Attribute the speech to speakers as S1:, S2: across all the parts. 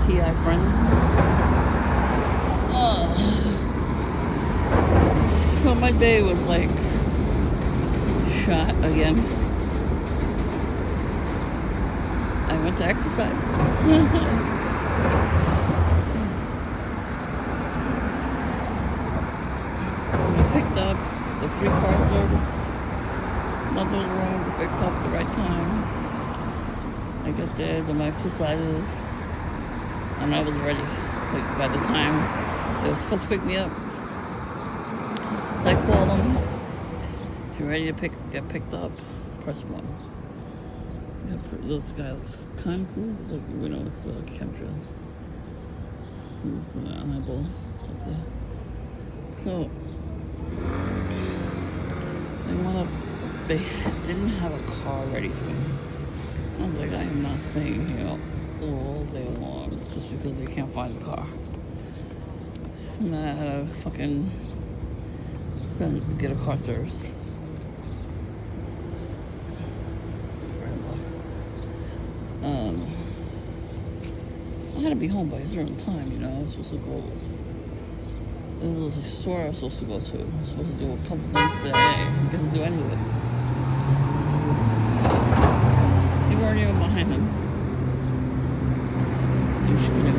S1: TI friends. So my day was like shot again. I went to exercise. I picked up the free car service. Nothing was wrong. I picked up at the right time. I got there, did my exercises, and I was ready. Like by the time they were supposed to pick me up, so I called them. If you're ready to get picked up, press 1. This guy looks kind of cool. Like, you know, it's chemtrails. It's an eyeball up there. So they didn't have a car ready for me. I was like, I am not staying here all day long just because they can't find a car. And I had to fucking get a car service. I had to be home by a certain time, you know. I was supposed to go. There was a store I was supposed to go to. I was supposed to do a couple things today. I didn't do any of it. You weren't even behind him. Douche canoe.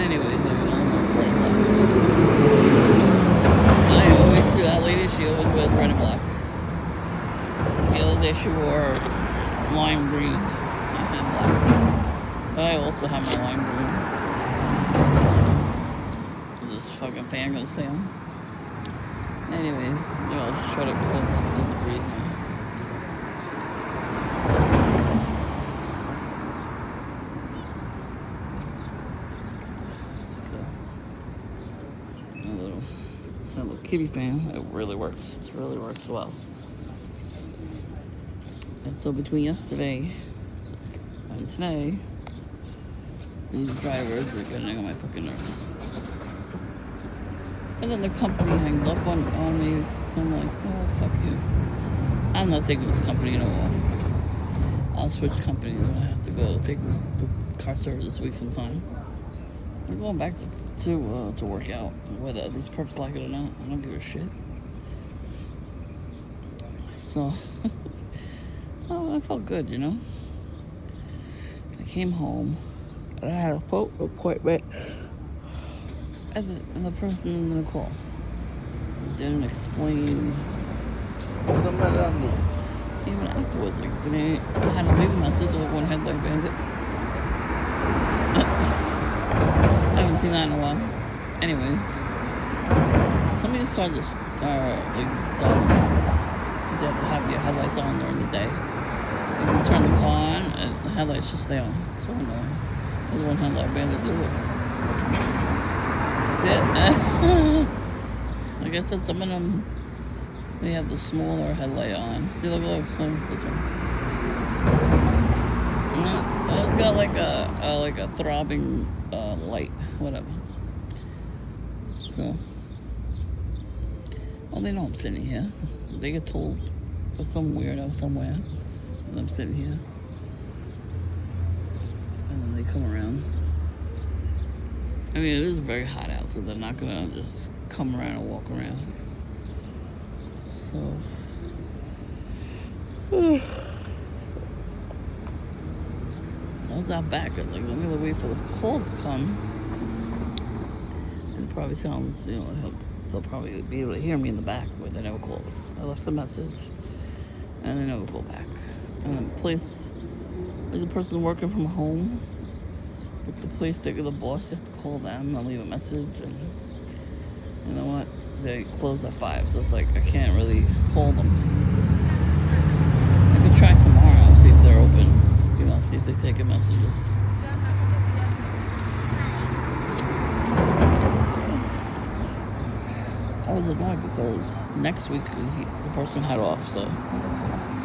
S1: Anyways, I always see that lady. She always wears red and black. The other day she wore lime green and black. But I also have my lime green. Is this fucking fan gonna stay on? Anyways, I'll just shut it because it's breathing. So, a little kitty fan. It really works. It really works well. And so between yesterday and today, these drivers are getting on my fucking nerves. And then the company hangs up on me, so I'm like, oh, fuck you. I'm not taking this company no more. I'll switch companies when I have to go take the car service this week sometime. I'm going back to work out, whether these perps like it or not. I don't give a shit. So, oh, I felt good, you know. I came home. I had a phone appointment. And the person didn't call. Didn't explain. Even afterwards, like, I had to leave a message like one head like bandit. I haven't seen that in a while. Anyways, some of these cars are like dumb. You have to have your headlights on during the day. You can turn the car on and the headlights just stay on. It's so annoying. There's one headlight bandit do it. Like I said, some of them, they have the smaller headlight on. See, look, this one. It's got like a throbbing light, whatever. So, well, they know I'm sitting here. They get told for some weirdo somewhere that I'm sitting here, and then they come around. I mean, it is very hot out, so they're not gonna just come around and walk around. So, I was out back. I was like, I'm gonna wait for the call to come. It probably sounds, you know, they'll probably be able to hear me in the back, but they never called. I left a message, and they never called back. And the place, there's a person working from home. But the place, the boss, you have to call them and leave a message, and you know what? They close at 5, so it's like I can't really call them. I could try tomorrow, see if they're open, you know, see if they take messages. I was annoyed because next week the person had off, so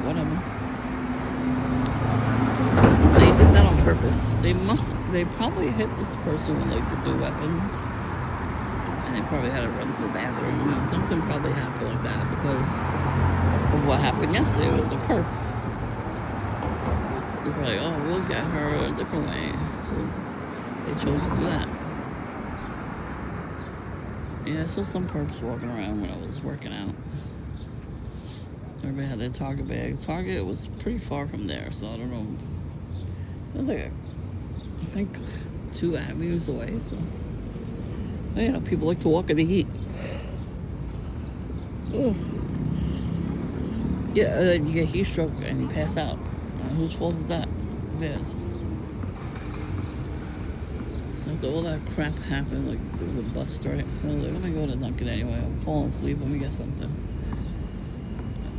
S1: whatever. They did that on purpose. They probably hit this person with like the 2 weapons. And they probably had to run to the bathroom. You know, something probably happened like that because of what happened yesterday with the perp. It's like, oh, we'll get her a different way. So they chose to do that. Yeah, I saw some perps walking around when I was working out. Everybody had their Target bags. Target was pretty far from there, so I don't know. It was like, I think, 2 avenues away, so. But yeah, people like to walk in the heat. Ugh. Yeah, you get heat stroke and you pass out. Whose fault is that? Theirs. So after all that crap happened, like there was a bus strike, so I was like, let me go to Dunkin' anyway. I'm falling asleep. Let me get something.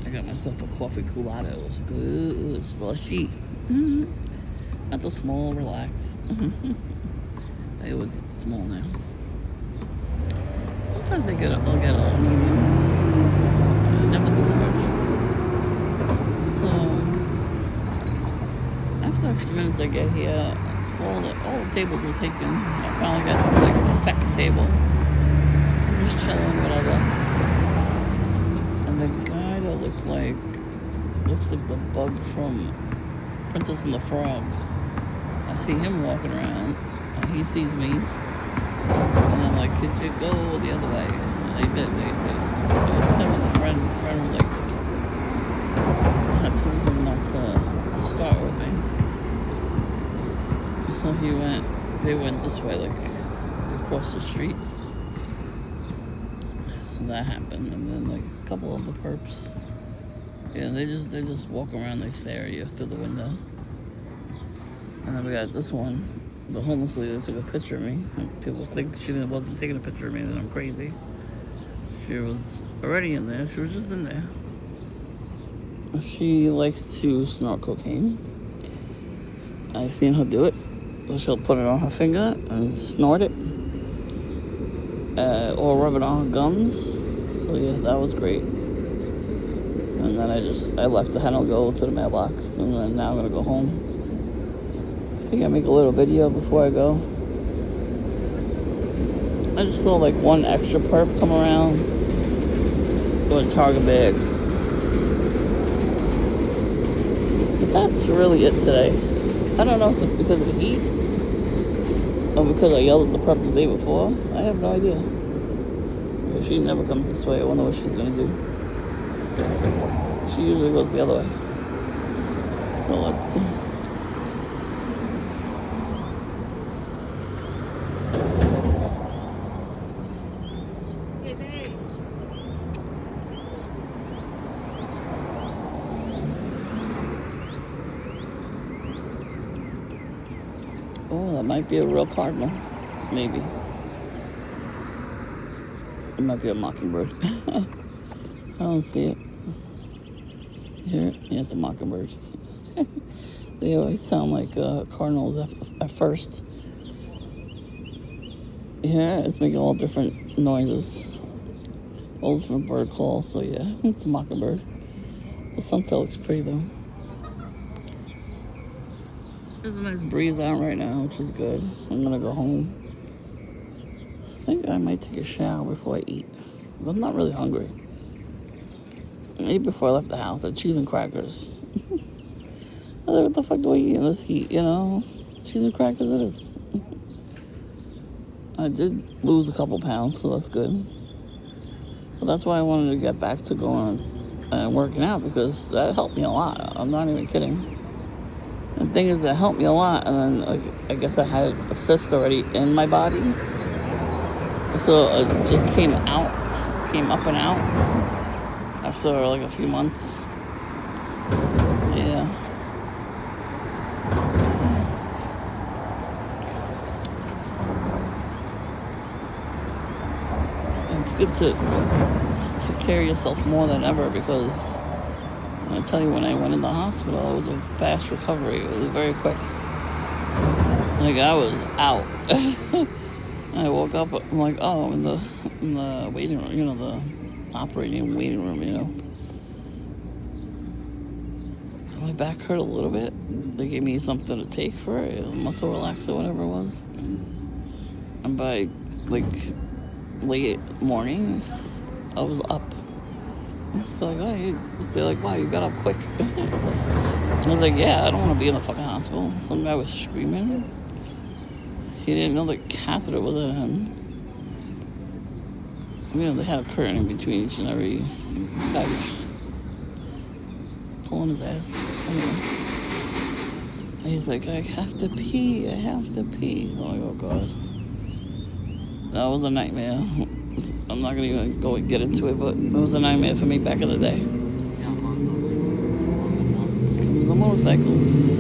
S1: I got myself a coffee culotta. It was good. It's slushy. Not the small, relax. I always get small now. Sometimes I'll get a medium. Never the large. So after a few minutes I get here, all the tables were taken. I finally got to like the second table. I'm just chilling, whatever. And the guy that looks like the bug from Princess and the Frog. I see him walking around, and he sees me, and I'm like, could you go the other way? And they did. It was him and a friend. The friend was like, I told him not to start with me. So they went this way, like across the street. So that happened, and then like a couple of the perps. Yeah, they just walk around, they stare at you through the window. And then we got this one, the homeless lady that took a picture of me. And people think she wasn't taking a picture of me, that I'm crazy. She was already in there, she was just in there. She likes to snort cocaine. I've seen her do it. So she'll put it on her finger and snort it. Or rub it on her gums. So yeah, that was great. And then I left the hen, I'll go to the mailbox, and then now I'm gonna go home. I think I make a little video before I go. I just saw like one extra perp come around with a Target bag. But that's really it today. I don't know if it's because of the heat or because I yelled at the perp the day before. I have no idea. If she never comes this way, I wonder what she's gonna do. She usually goes the other way. So let's see. Oh, that might be a real cardinal. Maybe. It might be a mockingbird. I don't see it. Here? Yeah, it's a mockingbird. They always sound like cardinals at first. Yeah, it's making all different noises. All different bird calls, so yeah, it's a mockingbird. The sunset looks pretty though. There's a nice breeze out right now, which is good. I'm gonna go home. I think I might take a shower before I eat. But I'm not really hungry. I ate before I left the house. I had cheese and crackers. I was like, what the fuck do I eat in this heat, you know? Cheese and crackers it is. I did lose a couple pounds, so that's good. But that's why I wanted to get back to going and working out, because that helped me a lot. I'm not even kidding. The thing is, that helped me a lot, and then like I guess I had a cyst already in my body, so it just came up and out after like a few months. Yeah. And it's good to take care of yourself more than ever, because I tell you, when I went in the hospital, it was a fast recovery. It was very quick. Like, I was out. I woke up, I'm like, oh, I'm in the waiting room, you know, the operating waiting room, you know. My back hurt a little bit. They gave me something to take for it, a muscle relaxer, whatever it was. And by, like, late morning, I was up. They're like, wow, you got up quick. I was like, yeah, I don't want to be in the fucking hospital. Some guy was screaming. He didn't know the catheter was in him. You know, they had a curtain in between each and every guy was pulling his ass. Anyway. And he's like, I have to pee. I'm like, oh, God. That was a nightmare. I'm not going to even go and get into it, but it was a nightmare for me back in the day. Comes the motorcycles.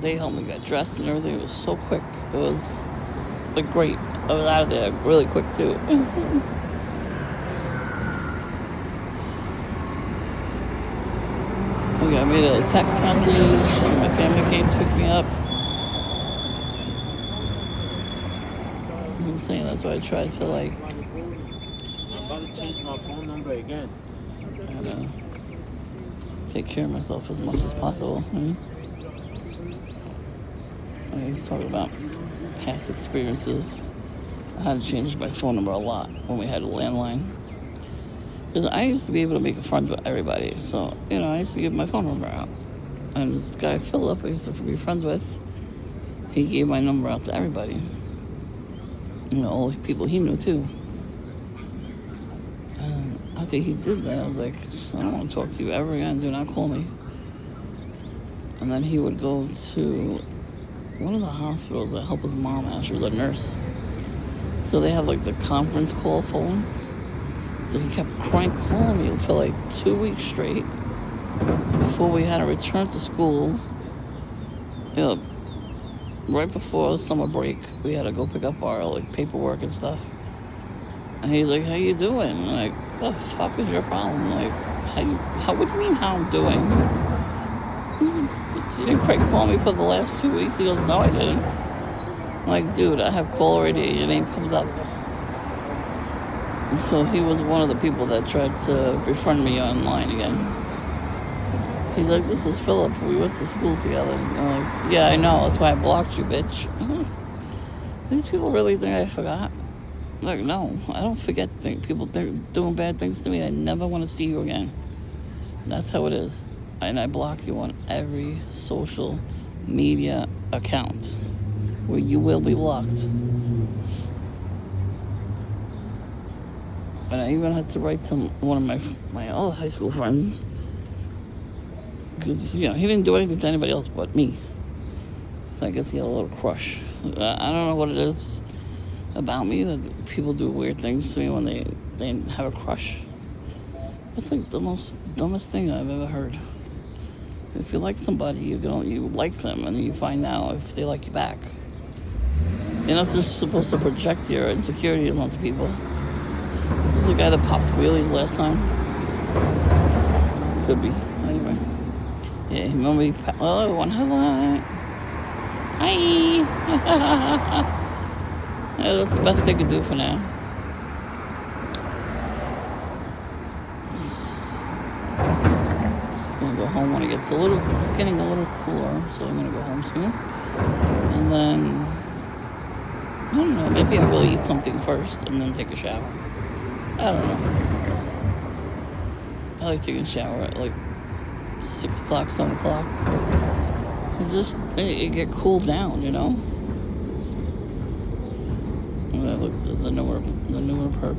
S1: They helped me get dressed and everything. It was so quick. It was like great. I was out of there really quick too. Okay, I made a text message. My family came to pick me up. I'm saying that's why I tried to like.
S2: I'm about to change my phone number again.
S1: Take care of myself as much as possible. He's talking about past experiences. I had to change my phone number a lot when we had a landline. Because I used to be able to make a friend with everybody. So, I used to give my phone number out. And this guy, Philip, I used to be friends with, he gave my number out to everybody. All the people he knew too. And after he did that, I was like, I don't want to talk to you ever again. Do not call me. And then he would go to one of the hospitals that helped his mom out. She was a nurse. So they have like the conference call phone. So he kept calling me for like 2 weeks straight before we had to return to school. Right before summer break, we had to go pick up our like paperwork and stuff. And he's like, "How you doing?" I'm like, "The fuck is your problem? Like, how what do you mean how I'm doing? You didn't Craig call me for the last 2 weeks?" He goes, "No, I didn't." I'm like, "Dude, I have caller ID. Your name comes up." And so he was one of the people that tried to befriend me online again. He's like, "This is Philip. We went to school together." And I'm like, "Yeah, I know. That's why I blocked you, bitch." These people really think I forgot? Like, no, I don't forget things. People doing bad things to me. I never want to see you again. That's how it is. And I block you on every social media account where you will be blocked. And I even had to write to one of my other high school friends, because he didn't do anything to anybody else but me. So I guess he had a little crush. I don't know what it is about me that people do weird things to me when they have a crush. It's like the most dumbest thing I've ever heard. If you like somebody, you like them, and you find out if they like you back. You're not just supposed to project your insecurities onto people. This is the guy that popped wheelies last time. Could be. Anyway. Yeah, remember he hello, one hello. Hi. Yeah, that's the best they could do for now. Just gonna go home when it's getting a little cooler, so I'm gonna go home soon. And then, I don't know, maybe I will eat something first and then take a shower. I don't know. I like taking a shower at like 6 o'clock, 7 o'clock. It get cooled down, And look, there's a newer perp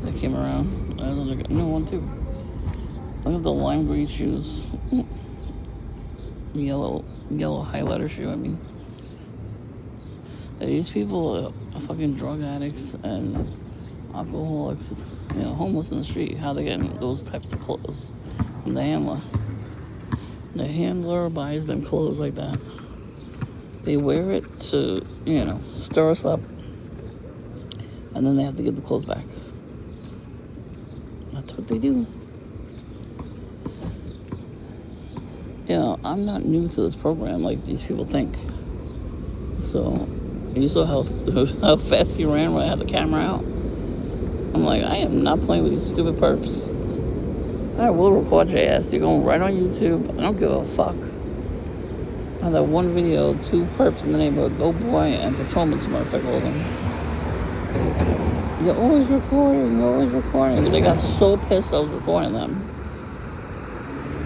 S1: that came around. There's a new one too. Look at the lime green shoes. Yellow highlighter shoe, I mean. These people are fucking drug addicts and alcoholics, homeless in the street. How they get those types of clothes from the handler. The handler buys them clothes like that. They wear it to, stir us up, and then they have to give the clothes back. That's what they do. I'm not new to this program like these people think. So, you saw how fast he ran when I had the camera out? I'm like, I am not playing with these stupid perps. I will record your ass. You're going right on YouTube. I don't give a fuck. I had that one video, 2 perps in the neighborhood, Go Boy and Patrolman Smurf, I called them. You're always recording. They got so pissed I was recording them.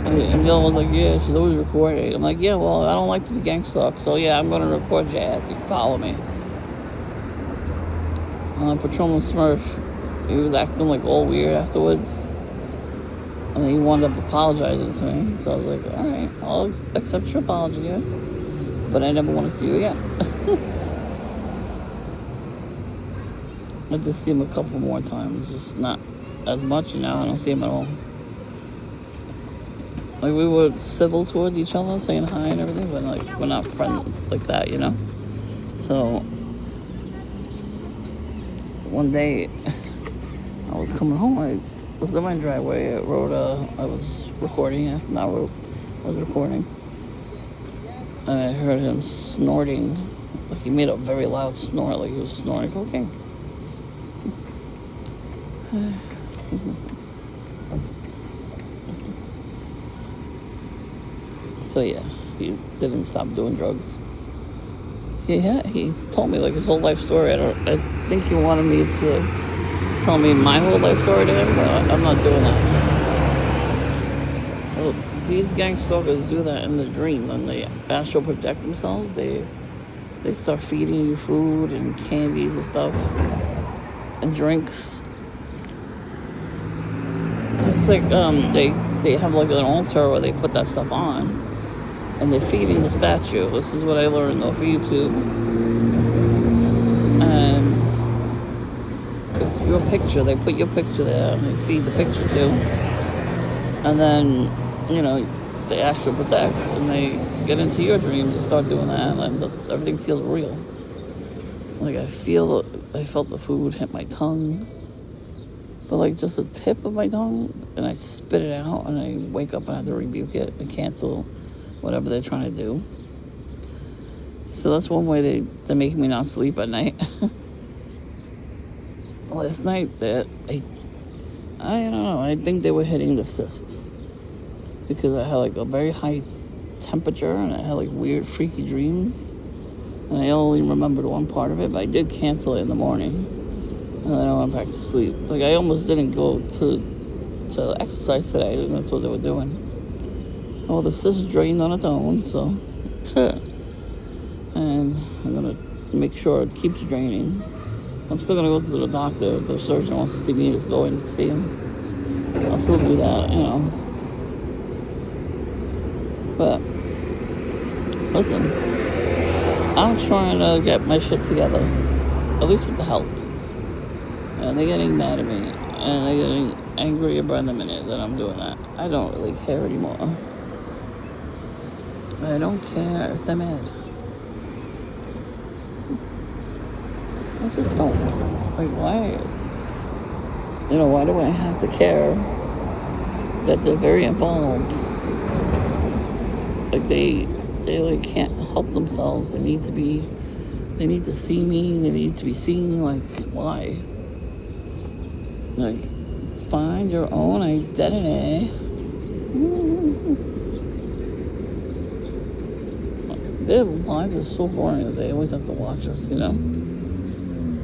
S1: And the other one's like, yeah, she's always recording. I'm like, yeah, well, I don't like to be gang stalked, so yeah, I'm gonna record your ass. You follow me. Patrolman Smurf, he was acting like all weird afterwards. And then he wound up apologizing to me. So I was like, alright, I'll accept your apology, yeah. But I never want to see you again. I just see him a couple more times, just not as much, I don't see him at all. Like, we were civil towards each other, saying hi and everything, but like, we're not friends like that, So, one day, I was coming home, I was in my driveway, I was recording, I was recording. And I heard him snorting, like he made a very loud snort, like he was snorting cocaine. So yeah, he didn't stop doing drugs. Yeah, he's told me like his whole life story. I think he wanted me to tell me my whole life story to him, but I'm not doing that. Well, these gang stalkers do that in the dream. When they astral project themselves, they start feeding you food and candies and stuff and drinks. It's like they have like an altar where they put that stuff on. And they're feeding the statue. This is what I learned off of YouTube. And it's your picture. They put your picture there and they feed the picture too. And then, they astral protect and they get into your dreams and start doing that. And everything feels real. Like I felt the food hit my tongue. But like just the tip of my tongue. And I spit it out and I wake up and I have to rebuke it and cancel whatever they're trying to do. So that's one way they're making me not sleep at night. Last night, I don't know, I think they were hitting the cyst. Because I had like a very high temperature and I had like weird freaky dreams. And I only remembered one part of it, but I did cancel it in the morning. And then I went back to sleep. Like I almost didn't go to exercise today, and that's what they were doing. Well, the cyst drained on its own, so and I'm gonna make sure it keeps draining. I'm still gonna go to the doctor if the surgeon wants to see me. Just go and see him. I'll still do that, But listen, I'm trying to get my shit together, at least with the health. And they're getting mad at me, and they're getting angrier by the minute that I'm doing that. I don't really care anymore. I don't care if they're mad. I just don't. Like, why? Why do I have to care that they're very involved? Like, they like, can't help themselves. They need to see me. They need to be seen. Like, why? Like, find your own identity. Their lives are so boring that they always have to watch us,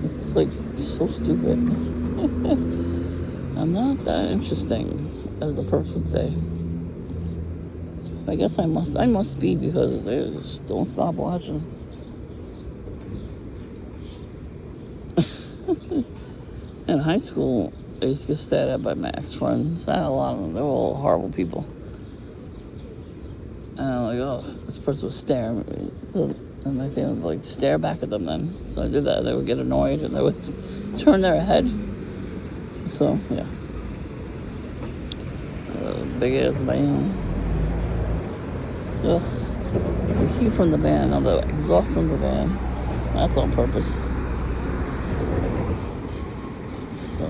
S1: It's like so stupid. I'm not that interesting, as the perps would say. I guess I must be because they just don't stop watching. In high school, I used to get stared at by my ex-friends. I had a lot of them. They were all horrible people. And I'm like, oh, this person was staring at me. So, and my family would like stare back at them then. So I did that. They would get annoyed and they would turn their head. So, yeah. Big ass band. Ugh. The heat from the van, the exhaust from the van. That's on purpose. So.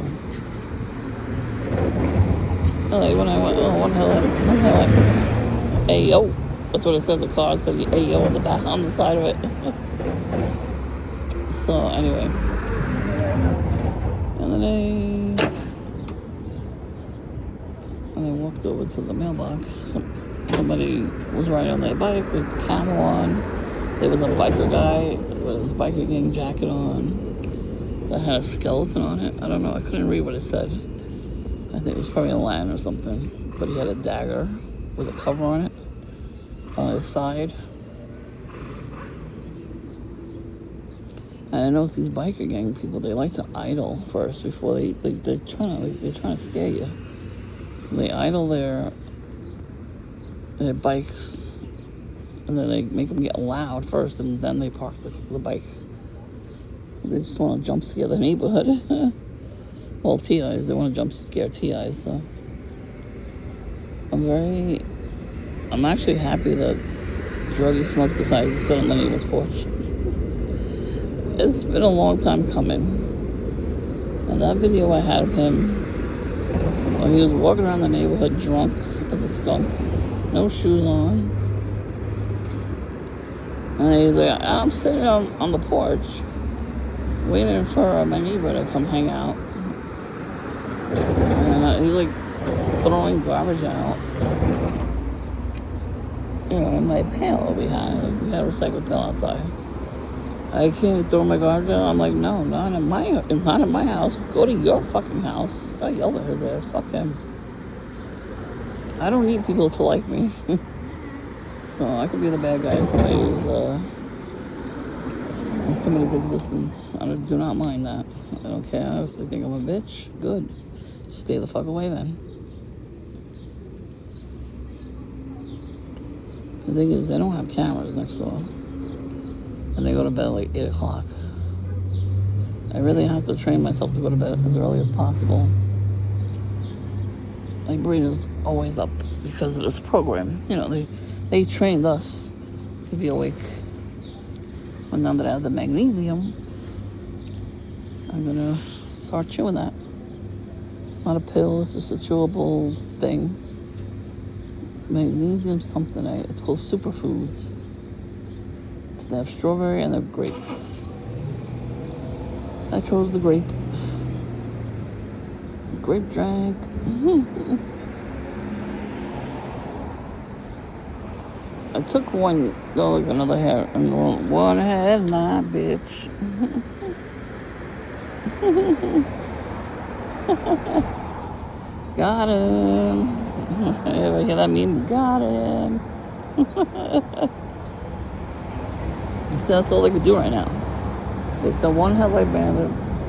S1: Like when I went, one hill, hey yo. That's what it said. The car said hey yo on the back, on the side of it. So anyway, and then and I walked over to the mailbox. Somebody was riding on their bike with camo on. There was a biker guy with his biker gang jacket on that had a skeleton on it. I don't know. I couldn't read what it said. I think it was probably a lion or something. But he had a dagger with a cover on it on his side. And I noticed these biker gang people, they like to idle first before they're trying to scare you. So they idle their bikes, and then they make them get loud first, and then they park the bike. They just want to jump scare the neighborhood. Well, TIs, they want to jump scare TIs, so. I'm actually happy that Druggy Smoke decided to sit on the neighbor's porch. It's been a long time coming. And that video I had of him when he was walking around the neighborhood drunk as a skunk, no shoes on. And he's like, I'm sitting on the porch waiting for my neighbor to come hang out. And he's like throwing garbage out. You know, in my pail behind. Like, we had a recycled pail outside. I can't throw my garbage out. I'm like, no, not in my house. Go to your fucking house. I yelled at his ass. Fuck him. I don't need people to like me. So I could be the bad guy in somebody's existence. I do not mind that. I don't care if they think I'm a bitch. Good. Stay the fuck away then. The thing is, they don't have cameras next door. And they go to bed at like 8 o'clock. I really have to train myself to go to bed as early as possible. My brain is always up because of this program. You know, they trained us to be awake. But now that I have the magnesium, I'm gonna start chewing that. It's not a pill, it's just a chewable thing. Magnesium something, it's called superfoods. So they have strawberry and they have grape. I chose the grape. Grape drink. I took one, go look another hair, and one had my bitch. Got him. Ever hear that meme? Got him. So that's all they could do right now. They said one headlight bandits.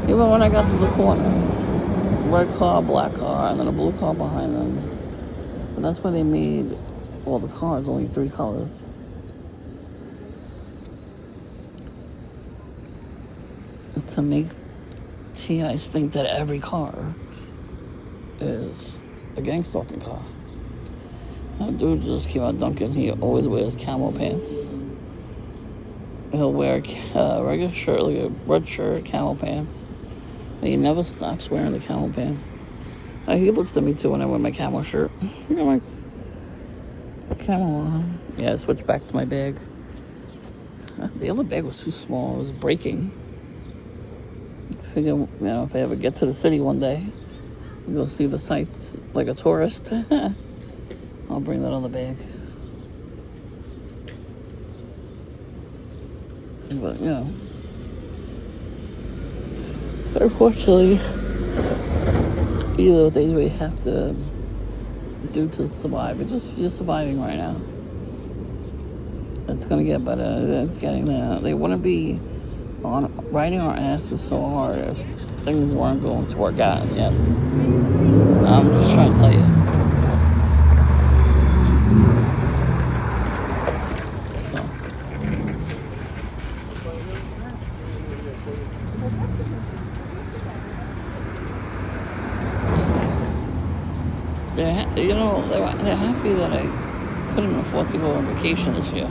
S1: Even when I got to the corner, red car, black car, and then a blue car behind them. But that's why they made all the cars only 3 colors. It's to make TIs think that every car is a gang stalking car. That dude just came out dunking. He always wears camo pants. He'll wear a regular shirt, like a red shirt, camo pants. But he never stops wearing the camo pants. He looks at me too when I wear my camo shirt. You know, my camo on. Yeah, I switched back to my bag. The other bag was too small. It was breaking. I figure, you know, if I ever get to the city one day, go see the sights like a tourist, I'll bring that other bag. But, you know, unfortunately, these are the things we have to do to survive. You're surviving right now. It's gonna get better. It's getting there. They wouldn't be riding our asses so hard if things weren't going to work out yet. I'm just trying to tell you. They're happy that I couldn't afford to go on vacation this year.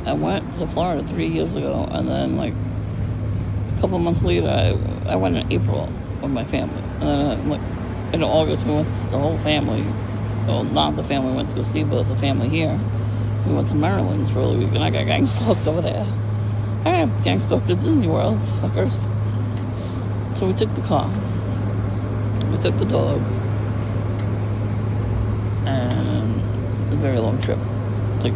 S1: I went to Florida 3 years ago, and then like a couple months later, I went in April with my family, and then like in August we went the whole family. Well, not the family went to go see, but the family here. We went to Maryland for a week, and I got gang stalked over there. I got gang stalked at Disney World, fuckers. So we took the car. We took the dog. and a very long trip, like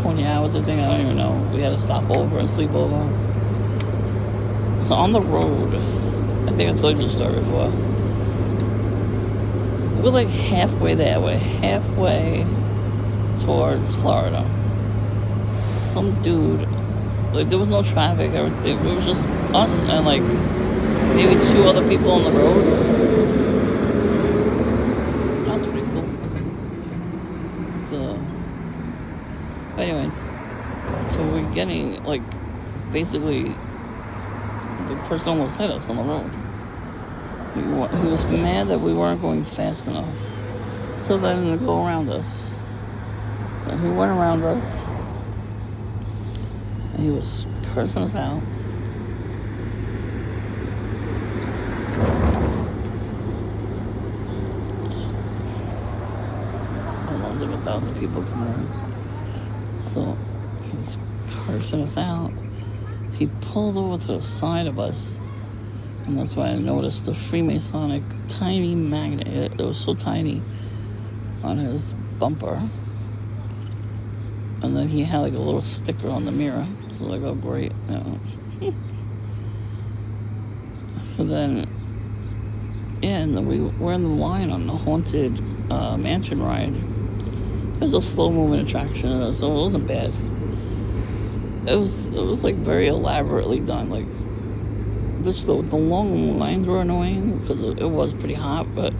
S1: 20 hours, I think. I don't even know. We had to stop over and sleep over. So on the road, I think I told you the story before. We're like halfway there. We're halfway towards Florida. Some dude, like there was no traffic. Everything. It was just us and like maybe 2 other people on the road. That's pretty cool. So, anyways, so we're getting like basically the person almost hit us on the road. He was mad that we weren't going fast enough. So then to go around us. So he went around us and he was cursing us out. I don't know, there's like 1,000 people coming in. So he was cursing us out. He pulled over to the side of us. And that's why I noticed the Freemasonic tiny magnet. It was so tiny on his bumper. And then he had like a little sticker on the mirror. So like, oh great. You know. So then, yeah, and then we were in the line on the Haunted Mansion ride. It was a slow moving attraction, so it wasn't bad. It was like very elaborately done. Like, just the long lines were annoying because it was pretty hot, but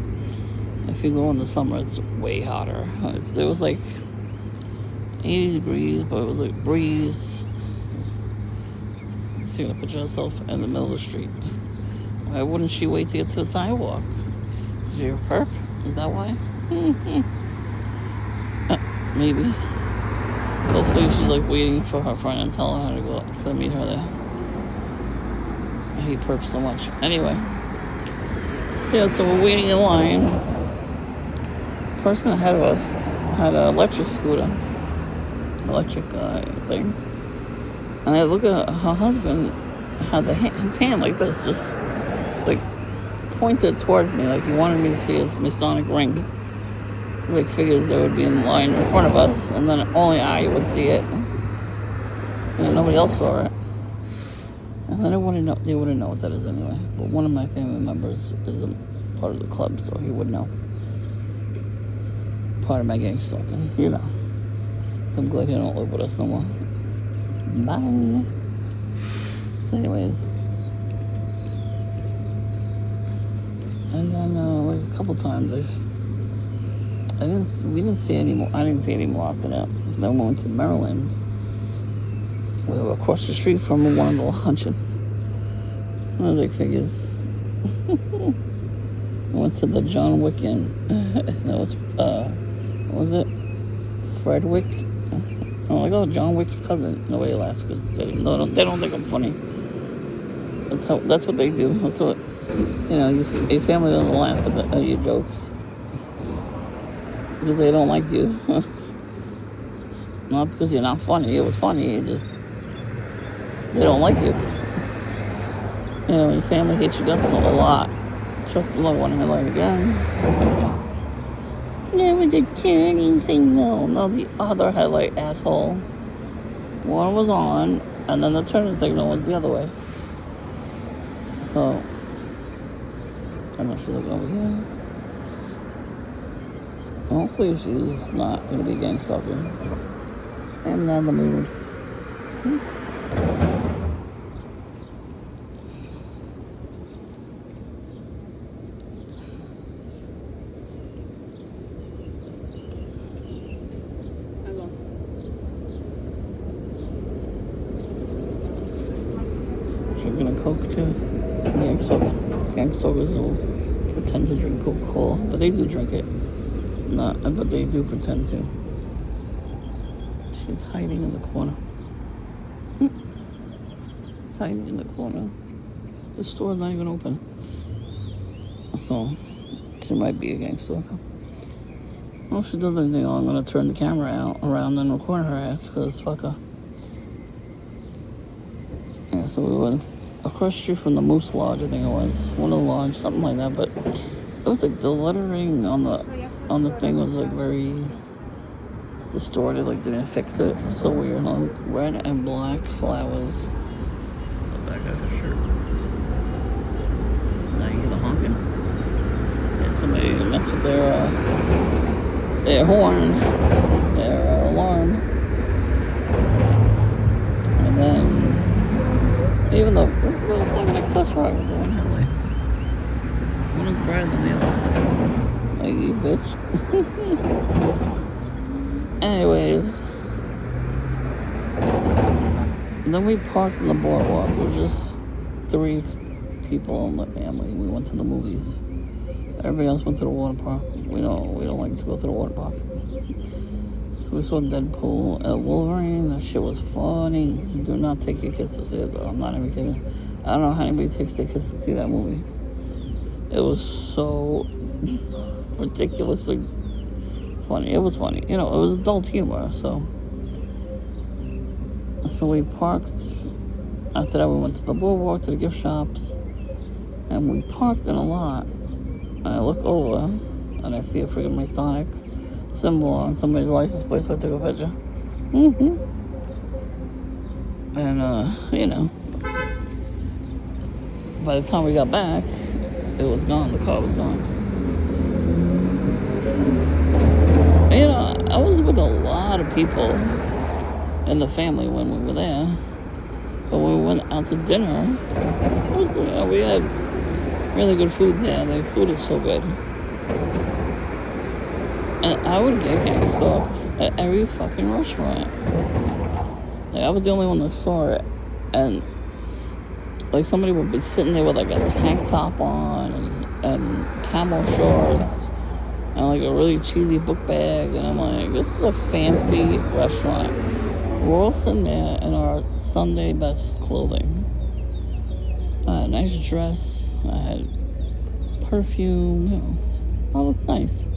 S1: if you go in the summer, it's way hotter. It was like 80 degrees, but it was like breeze. So you're gonna put yourself in the middle of the street. Why wouldn't she wait to get to the sidewalk? Is she a perp? Is that why? Maybe. Hopefully she's like waiting for her friend and telling her to go to meet her there. I hate perps so much. Anyway. Yeah, so we're waiting in line. The person ahead of us had an electric scooter. Electric thing. And I look at her husband had his hand like this, just like pointed towards me, like he wanted me to see his Masonic ring. So like figures they would be in line in front of us, and then only I would see it. And nobody else saw it. And then they wouldn't know what that is anyway. But one of my family members is a part of the club, so he would know. Part of my gang stalking, you know. So I'm glad he don't live with us no more. Bye. So anyways, and then like a couple times we didn't see any more. I didn't see any more after that. Then we went to Maryland. We were across the street from one of the lodges. I was like, figures. I went to the John Wick Inn. That was what was it? Fredwick. I'm like, oh, John Wick's cousin. Nobody laughs because they don't think I'm funny. That's what they do. That's what, your family doesn't laugh at your jokes because they don't like you. Not because you're not funny. It was funny. They don't like you. Your family hates your guts a lot. Trust the Lord, want to learn again. Yeah, with the turning signal. No, the other headlight, asshole. One was on, and then the turning signal was the other way. So, I don't know if she's looking over here. Hopefully she's not going to be gang stalking. I'm not in the mood. Drinking a Coke too. Gang stalkers will pretend to drink Coca-Cola, but they do drink it. But they do pretend to. She's hiding in the corner. She's hiding in the corner. The store's not even open. So, she might be a gang stalker. Well, if she does anything, I'm going to turn the camera around and record her ass, because fuck her. Yeah, so we went across the street from the Moose Lodge, I think it was. One of the lodge, something like that, but it was like the lettering on the on the thing was like very distorted, like didn't fix it. It's so weird. Like red and black flowers. The back of the shirt. Now you hear the honking. Yeah, somebody messed with their horn, their alarm, and then even though it was like an accessory was going headlight. One is brighter than the other. Like you bitch. Anyways, then we parked in the boardwalk. We were just 3 people in the family. We went to the movies. Everybody else went to the water park. We don't like to go to the water park. So we saw Deadpool and Wolverine. That shit was funny. Do not take your kids to see it, though. I'm not even kidding. I don't know how anybody takes their kids to see that movie. It was so ridiculously funny. It was funny. It was adult humor. So we parked. After that, we went to the boardwalk, to the gift shops, and we parked in a lot. And I look over, and I see a freaking Masonic symbol on somebody's license plate, so I took a picture. And, by the time we got back, it was gone. The car was gone. I was with a lot of people in the family when we were there. But when we went out to dinner, we had really good food there. The food is so good. And I would get gang stalked at every fucking restaurant. Like, I was the only one that saw it. And, like, somebody would be sitting there with, like, a tank top on and camo shorts and, like, a really cheesy book bag. And I'm like, this is a fancy restaurant. We're all sitting there in our Sunday best clothing. I had a nice dress. I had perfume. All looked nice.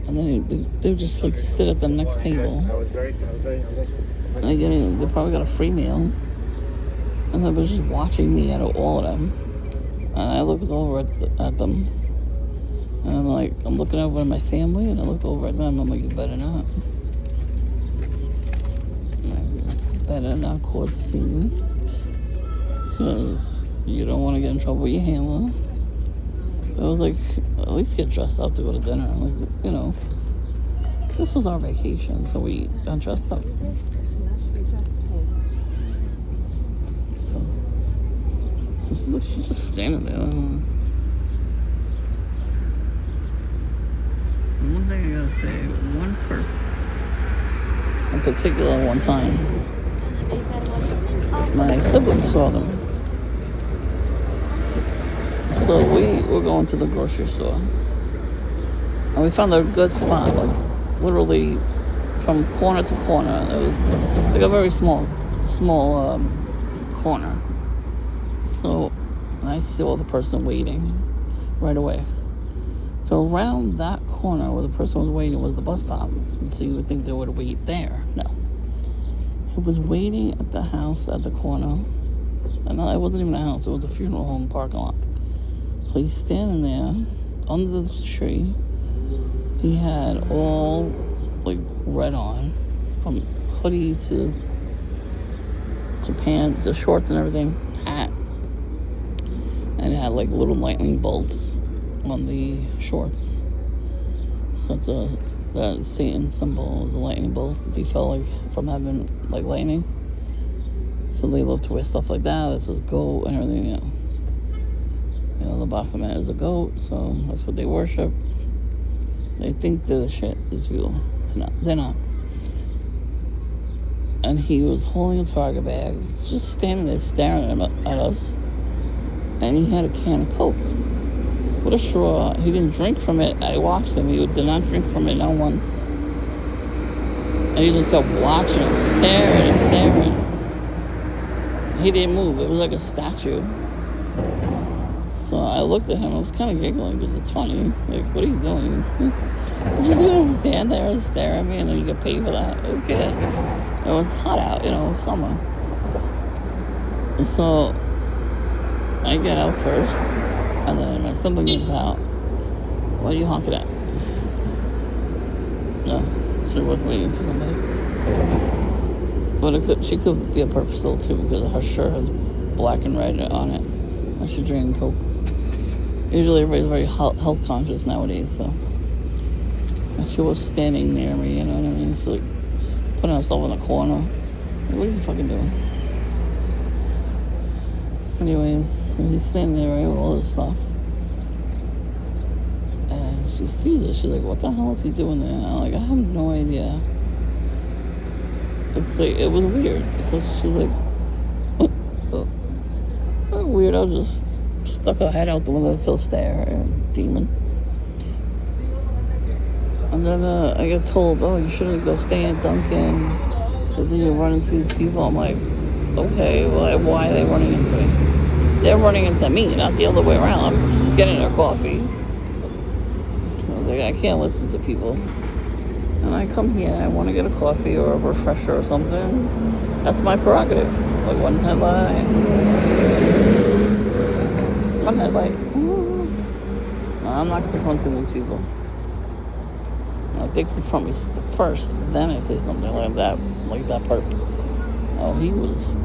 S1: And then they would just like sit at the next table. And they probably got a free meal. And they were just watching me out of all of them. And I looked over at them. And I'm like, I'm looking over at my family, and I look over at them. I'm like, you better not. You better not cause a scene. Because you don't want to get in trouble with your handler. It was like, at least get dressed up to go to dinner. Like, this was our vacation, so we got dressed up. So, she's just standing there. And one thing I gotta say, in particular, one time, my siblings saw them. So we were going to the grocery store, and we found a good spot, like literally from corner to corner. It was like a very small corner. So I saw the person waiting right away. So around that corner where the person was waiting was the bus stop. So you would think they would wait there. No. It was waiting at the house at the corner. And it wasn't even a house, it was a funeral home parking lot. He's standing there under the tree. He had all like red on, from hoodie to pants to shorts and everything, hat, and it had like little lightning bolts on the shorts. So it's the Satan symbol is a lightning bolt because he fell like from heaven like lightning. So they love to wear stuff like that. This is goat and everything. The Baphomet is a goat, so that's what they worship. They think they're the shit, these people. They're not. And he was holding a Target bag, just standing there staring at us. And he had a can of Coke with a straw. He didn't drink from it. I watched him. He did not drink from it, not once. And he just kept watching, staring and staring. He didn't move. It was like a statue. So I looked at him. I was kind of giggling because it's funny. Like, what are you doing? You're just gonna stand there and stare at me, and then you get paid for that? Who cares? It was hot out, summer. And so I get out first, and then my sibling gets out, What are you honking at? No, she was waiting for somebody. But she could be a purposeful too, because her shirt has black and red on it. And she's drinking Coke. Usually everybody's very health conscious nowadays, so. And she was standing near me, you know what I mean? She's like putting herself in a corner. Like, what are you fucking doing? So anyways, he's standing there with all this stuff. And she sees it. She's like, what the hell is he doing there? I'm like, I have no idea. It's like, it was weird. So she's like, weirdo just stuck her head out the window, still stare, demon. And then I get told, oh, you shouldn't go stay in Dunkin', because then you run into these people. I'm like, okay, well, why are they running into me? They're running into me, not the other way around. I'm just getting their coffee. I was like, I can't listen to people. And I come here, I want to get a coffee or a refresher or something. That's my prerogative. Like one headlight. One headlight. No, I'm not confronting these people. If they confront me first, then I say something like that perp. Oh, he was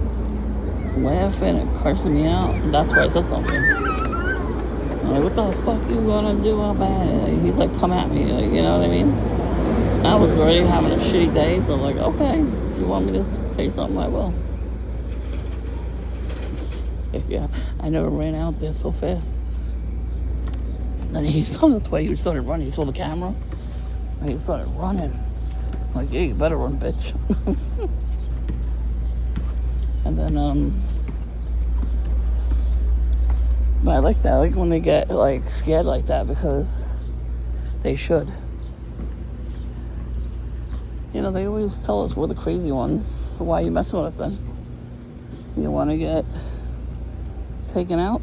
S1: laughing and cursing me out. That's why I said something. I'm like, what the fuck you gonna do about it? He's like, come at me, like, you know what I mean? I was already having a shitty day, so I'm like, okay, you want me to say something, I will. Yeah, I never ran out there so fast. And he's on his way, he started running, he saw the camera, and he started running. I'm like, yeah, you better run, bitch. And then, but I like that. I like when they get, like, scared like that, because they should. You know, they always tell us we're the crazy ones. Why are you messing with us then? You want to get taken out?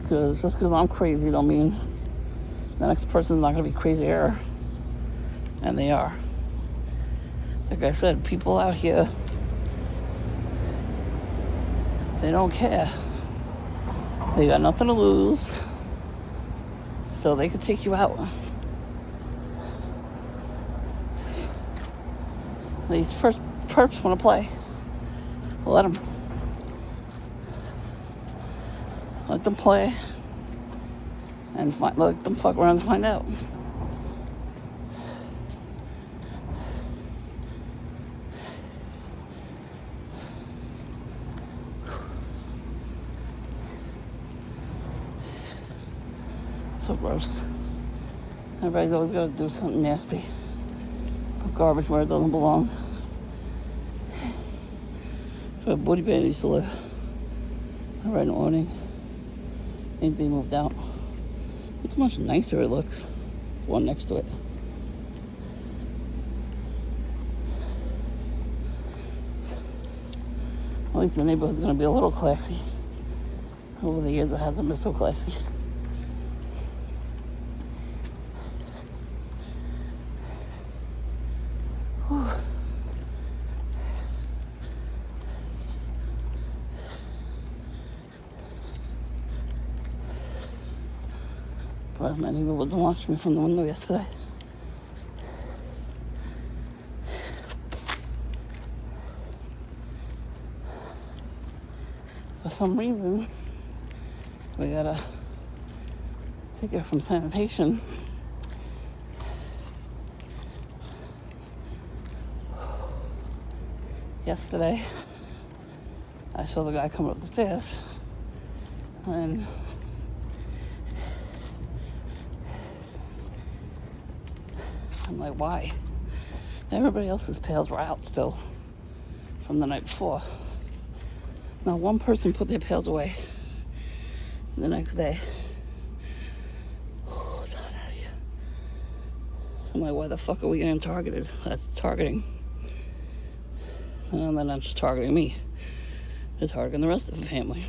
S1: Because just because I'm crazy don't mean the next person's not going to be crazier. And they are. Like I said, people out here, they don't care. They got nothing to lose, so they could take you out. These perps want to play. Let them. Let them play, and let them fuck around and find out. So gross. Everybody's always got to do something nasty. Put garbage where it doesn't belong. Where Woody Band used to live. Right in the morning. And they moved out. Look how much nicer it looks. One next to it. At least the neighborhood's going to be a little classy. Over the years, it hasn't been so classy. Whew. But my neighbor wasn't watching me from the window yesterday. For some reason, we got a ticket from sanitation. Yesterday, I saw the guy coming up the stairs, and I'm like, why? Everybody else's pails were out still from the night before. Now one person put their pails away the next day. Oh, it's hot out here. I'm like, why the fuck are we getting targeted? That's targeting. And they're not just targeting me. They're targeting the rest of the family.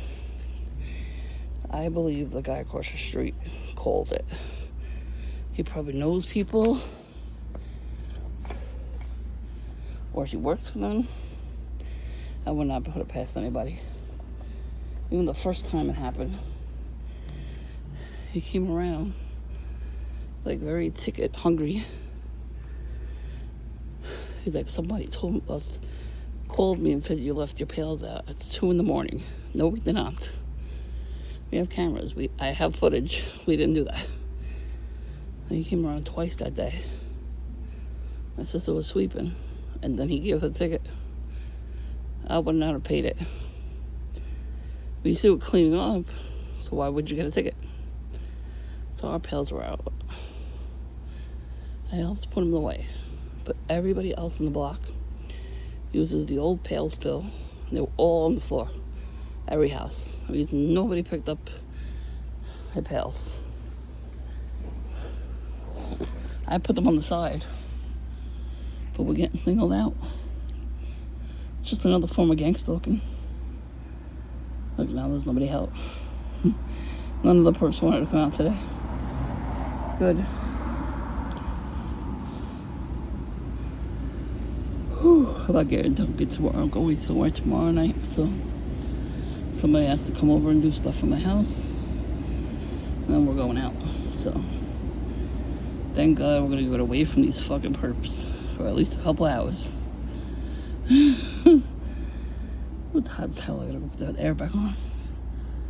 S1: I believe the guy across the street called it. He probably knows people. Or he works for them. I would not put it past anybody. Even the first time it happened, he came around like very ticket hungry. He's like, somebody told us, called me and said you left your pails out. It's 2 a.m. No, we did not. We have cameras. I have footage. We didn't do that. And he came around twice that day. My sister was sweeping, and then he gave her the ticket. I would not have paid it. But you see, we're cleaning up, so why would you get a ticket? So our pails were out. I helped put them away. But everybody else in the block uses the old pails still. They were all on the floor. Every house. I mean, nobody picked up my pails. I put them on the side. But we're getting singled out. It's just another form of gang stalking. Look, now there's nobody out. None of the perps wanted to come out today. Good. Whew. How about getting Dunkin' tomorrow? I'm going somewhere tomorrow night, so somebody has to come over and do stuff in my house. And then we're going out. So thank God we're gonna get away from these fucking perps for at least a couple hours. It's hot as hell. I gotta go put that air back on.